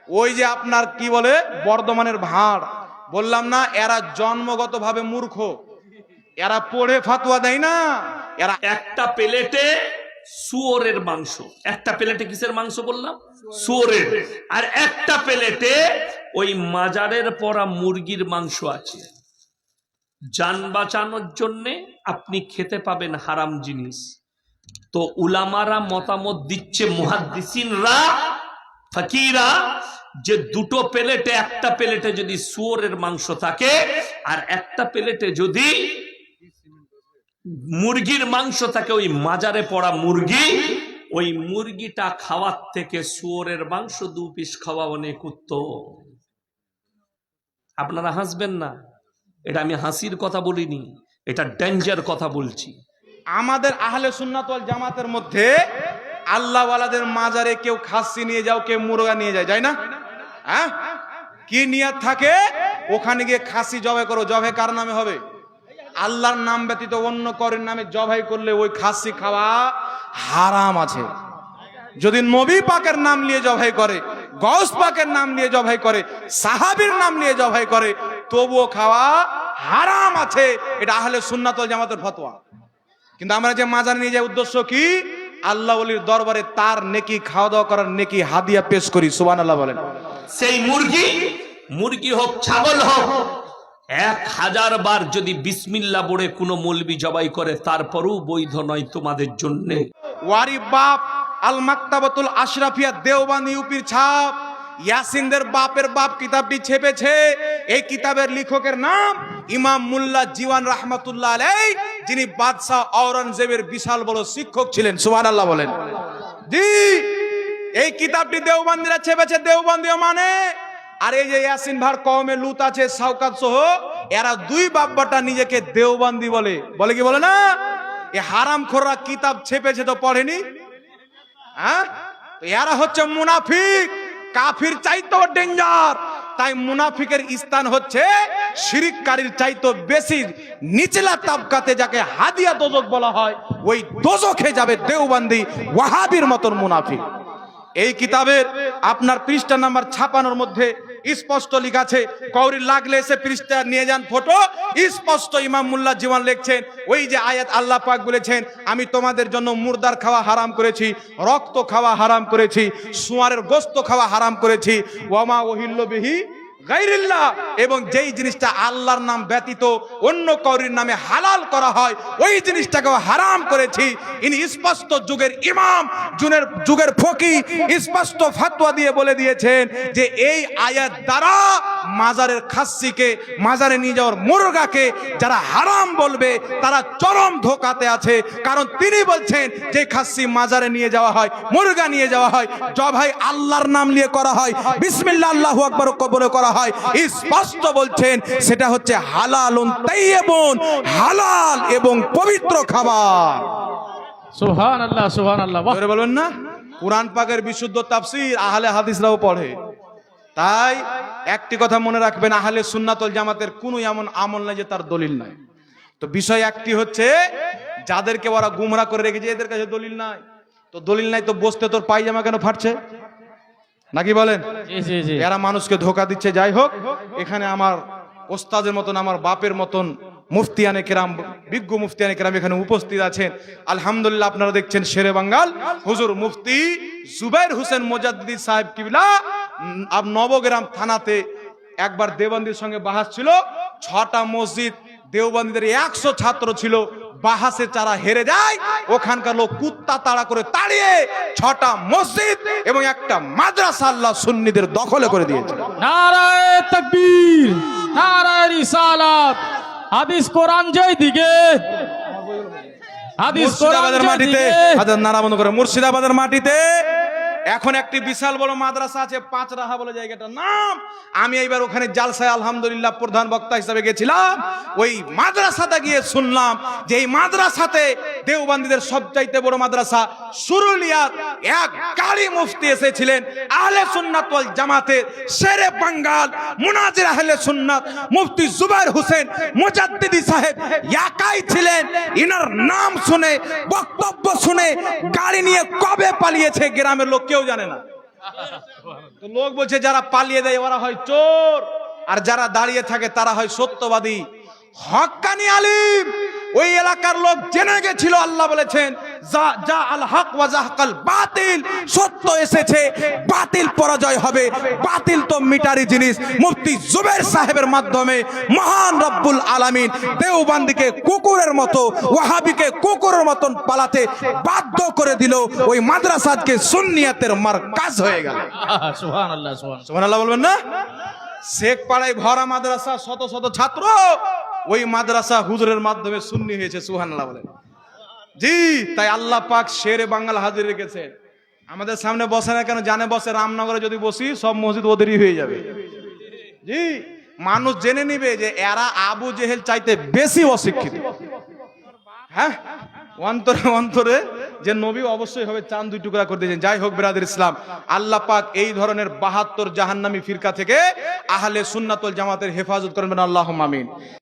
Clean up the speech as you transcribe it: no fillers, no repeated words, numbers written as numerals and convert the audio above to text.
ওই যে আপনার কি বলে বর্ধমানের ভাঁড়, বললাম না এরা জন্মগতভাবে মূর্খ, এরা পড়ে ফাতুয়া দেয় না। এরা একটা প্লেটে শুয়োরের মাংস, একটা প্লেটে কিসের মাংস বললাম? শুয়োরের। আর একটা প্লেটে ওই মাজারের পরা মুরগির মাংস আছে। জান বাঁচানোর জন্য আপনি খেতে পাবেন হারাম জিনিস। তো উলামারা মতামত দিচ্ছে, মুহাদ্দিসিনরা, ফকিরা, যে দুটো প্লেটে, একটা প্লেটে যদি শুয়োরের মাংস থাকে আর একটা প্লেটে যদি মুরগির মাংস থাকে, ওই মাজারে পড়া মুরগি, ওই মুরগিটা খাওয়ার থেকে শুয়োরের মাংস 2 পিস খাওয়া অনেক উত্তম। আপনারা হাসবেন না, এটা আমি হাসির কথা বলিনি, এটা ডেঞ্জার কথা বলছি। আমাদের আহলে সুন্নাত ওয়াল জামাতের মধ্যে আল্লাহ ওয়ালাদের মাজারে কেউ খাসি নিয়ে যাও, কেউ মুরগা নিয়ে যায়, যায় না? হ্যাঁ, কি নিয়ত থাকে? ওখানে গিয়ে খাসি জবাই করো। জবাই কার নামে হবে? আল্লাহর নাম ব্যতীত অন্য কারোর নামে জবাই করলে ওই খাসি খাওয়া হারাম আছে। যদি নবী পাকের নাম নিয়ে জবাই করে, গৌস পাকের নাম নিয়ে জবাই করে, সাহাবীর নাম নিয়ে জবাই করে, তবুও খাওয়া হারাম আছে। এটা আহলে সুন্নাত ওয়াল জামাতের ফতোয়া। কিন্তু আমরা যে মাজার নিয়ে যাই উদ্দেশ্য কি? আল্লাহ ওলির দরবারে তার নেকি খাওয়া দাওয়া করার নেকি হাদিয়া পেশ করি। সুবহানাল্লাহ বলেন। সেই মুরগি হোক, ছাগল হোক, 1000 বার যদি বিসমিল্লাহ বলে কোনো মৌলবি জবাই করে, তারপরও বৈধ নয় তোমাদের জন্য। ওয়ারি বাপ আল মাকতাবাতুল আশরাফিয়া দেওবন্দ ইউপির ছাপ, ইয়াসিনদের বাপের বাপ কিতাবটি ছেপেছে। এই কিতাবের লেখকের নাম ইমাম মুল্লা জীওয়ান রাহমাতুল্লাহ আলাইহি, যিনি বাদশাহ আওরঙ্গজেবের বিশাল বড় শিক্ষক ছিলেন। সুবহানাল্লাহ বলেন। জি, এই কিতাবটি দেওবন্দিরা ছেপেছে। দেওবন্দিও মানে, আর এই যে ইয়াসিন ভার কওমে লুত আছে, শাওকাত সহ, এরা 2 বাব্বাটা নিজেকে দেওবন্দি বলে। বলে কি বলে না? এই হারামখোররা কিতাব ছেপেছে তো পড়েনি। হ্যাঁ, তো এরা হচ্ছে মুনাফিক, কাফির চাইতেও ডেঞ্জার। তাই মুনাফিকের স্থান হচ্ছে শিরিককারীর চাইতেও বেশি নিচলা তাবকাতে, যাকে হাদিয়া দোজক বলা হয়, ওই দোজখে যাবে দেওবন্দি ওয়াহাবির মতন মুনাফিক। এই কিতাবের আপনার পৃষ্ঠা নাম্বার 56 মধ্যে স্পষ্ট লেখা আছে, কৌরি লাগলে এসে পৃষ্ঠা নিয়ে যান ফটো, স্পষ্ট ইমাম মুল্লা জীওয়ান লিখছেন, ওই যে আয়াত আল্লাহ পাক বলেছেন, আমি তোমাদের জন্য মুর্দার খাওয়া হারাম করেছি, রক্ত খাওয়া হারাম করেছি, শুয়ারের গোশত খাওয়া হারাম করেছি, ওয়ামা ওহিল্লু বিহি গায়রিল্লাহ, এবং যেই জিনিসটা আল্লাহর নাম ব্যতীত অন্য কাউরির নামে হালাল করা হয়, ওই জিনিসটাকেও হারাম করেছি। ইনি স্পষ্ট যুগের ইমাম, যুগের ফকি স্পষ্ট ফতোয়া দিয়ে বলে দিয়েছেন যে এই আয়াত দ্বারা মাজারের খাসিকে, মাজারে নিয়ে যাওয়ার মুরগাকে যারা হারাম বলবে তারা চরম ধোঁকাতে আছে। কারণ তিনি বলছেন যে খাসি মাজারে নিয়ে যাওয়া হয়, মুরগা নিয়ে যাওয়া হয়, জবাই আল্লাহর নাম নিয়ে করা হয়, বিসমিল্লাহ আল্লাহু আকবার কবরে করা হয়, স্পষ্ট বলছেন সেটা হচ্ছে হালালুন তাইয়্যিবুন, হালাল এবং পবিত্র খাবার। সুবহানাল্লাহ, সুবহানাল্লাহ। জোরে বলবেন না? কুরআন পাকের বিশুদ্ধ তাফসীর আহলে হাদিসরাও পড়ে। তাই একটি কথা মনে রাখবেন, আহলে সুন্নাত ওয়াল জামাতের কোনো এমন আমল নাই যে তার দলিল নাই। তো বিষয় একটি হচ্ছে, যাদেরকে ওরা গুমরা করে রেখেছে এদের কাছে দলিল নাই। তো দলিল নাই তো বসতে তোর পায়জামা কেন ফাটছে? নাকি বলেন? এরা মানুষকে ধোকা দিচ্ছে। যাই হোক, এখানে আমার ওস্তাদের মতন, আমার বাপের মতন মুফতিয়ানে কেরাম, বিজ্ঞ মুফতিয়ানে কেরাম এখানে উপস্থিত আছেন। আলহামদুলিল্লাহ, আপনারা দেখছেন শেরে বাঙ্গাল হুজুর মুফতি জুবাইর হোসেন মুজাদ্দিদি সাহেব কিবলা। নবগ্রাম থানাতে একবার দেওবন্দির সঙ্গে বাহাস ছিল। 6টা মসজিদ, দেওবন্দিদের 100 ছাত্র ছিল, বাহাসে যারা হেরে যায় ওখানকার লোক কুত্তা তাড়া করে তাড়িয়ে 6টা মসজিদ এবং একটা মাদ্রাসা আল্লাহ সুন্নিদের দখলে করে দিয়েছে। নারায়ে তাকবীর, নারায়ে রিসালাত। হাদিস কোরআন জয় দিকে, হাদিস কোরআন জয় দিকে। হাজার নারা বন্ধ করে। মুর্শিদাবাদের মাটিতে এখন একটি বিশাল বড় মাদ্রাসা আছে, 5 রাহা বলে জায়গাটার নাম। আমি এইবার ওখানে জালসায় আলহামদুলিল্লাহ প্রধান বক্তা হিসেবে গেছিলাম। ওই মাদ্রাসাতে গিয়ে শুনলাম যে এই মাদ্রাসাতে দেওবন্দিদের সবচাইতে বড় মাদ্রাসা সুরুলিয়ার এক গাড়ি মুফতি এসেছিলেন, আহলে সুন্নাত ওয়াল জামাতের শেরে বাঙ্গাল মুনাজির আহলে সুন্নাত মুফতি জুবাইর হোসেন মুজাদ্দিদি সাহেব একাই ছিলেন। ইনার নাম শুনে, বক্তব্য শুনে গাড়ি নিয়ে কবে পালিয়েছে গ্রামের লোক কেউ জানে না। তো লোক বলছে যারা পালিয়ে দেয় ওরা হয় চোর, আর যারা দাঁড়িয়ে থাকে তারা হয় সত্যবাদী। হক্কানি আলিম ওই এলাকার লোক জেনে গেছিল, আল্লাহ বলেছেন যা আল হক ওয়া জাহাকাল বাতিল, সত্য এসেছে, বাতিল পরাজয় হবে। বাতিল তো মিটারি জিনিস। মুফতি জুবের সাহেবের মাধ্যমে মহান রব্বুল আলামিন দেওবন্দিকে কুকুরের মতো, ওয়াহাবিকে কুকুরের মতন পালাতে বাধ্য করে দিল। ওই মাদ্রাসাকে সুন্নিয়াতের মারকাজ হয়ে গেল। সুবহানাল্লাহ, সুবহানাল্লাহ বলবেন না? শেখ পাড়ায় ভরা মাদ্রাসা, শত শত ছাত্র, ওই মাদ্রাসা হুজুরের মাধ্যমে সুন্নি হয়েছে। সুবহানাল্লাহ বলেন। জি, তাই আল্লাহ পাক শেরে বাঙ্গাল হাজির রেখেছে। আমাদের সামনে বসে না কেন? জানে বসে রামনগরে যদি বসি সব মসজিদ ওদেরই হয়ে যাবে। জি, মানুষ জেনে নিবে যে এরা আবু জেহেল চাইতে বেশি অশিক্ষিত। হ্যাঁ, অন্তরে অন্তরে যে নবী অবশ্যই হবে চাঁদ দুই টুকরা করে দিয়েছেন। যাই হোক বিরাদর ইসলাম, আল্লাহ পাক এই ধরনের 72 জাহান্নামী ফিরকা থেকে আহলে সুন্নাত ওয়াল জামাতের হেফাজত করবেন। আল্লাহুম্মা আমিন।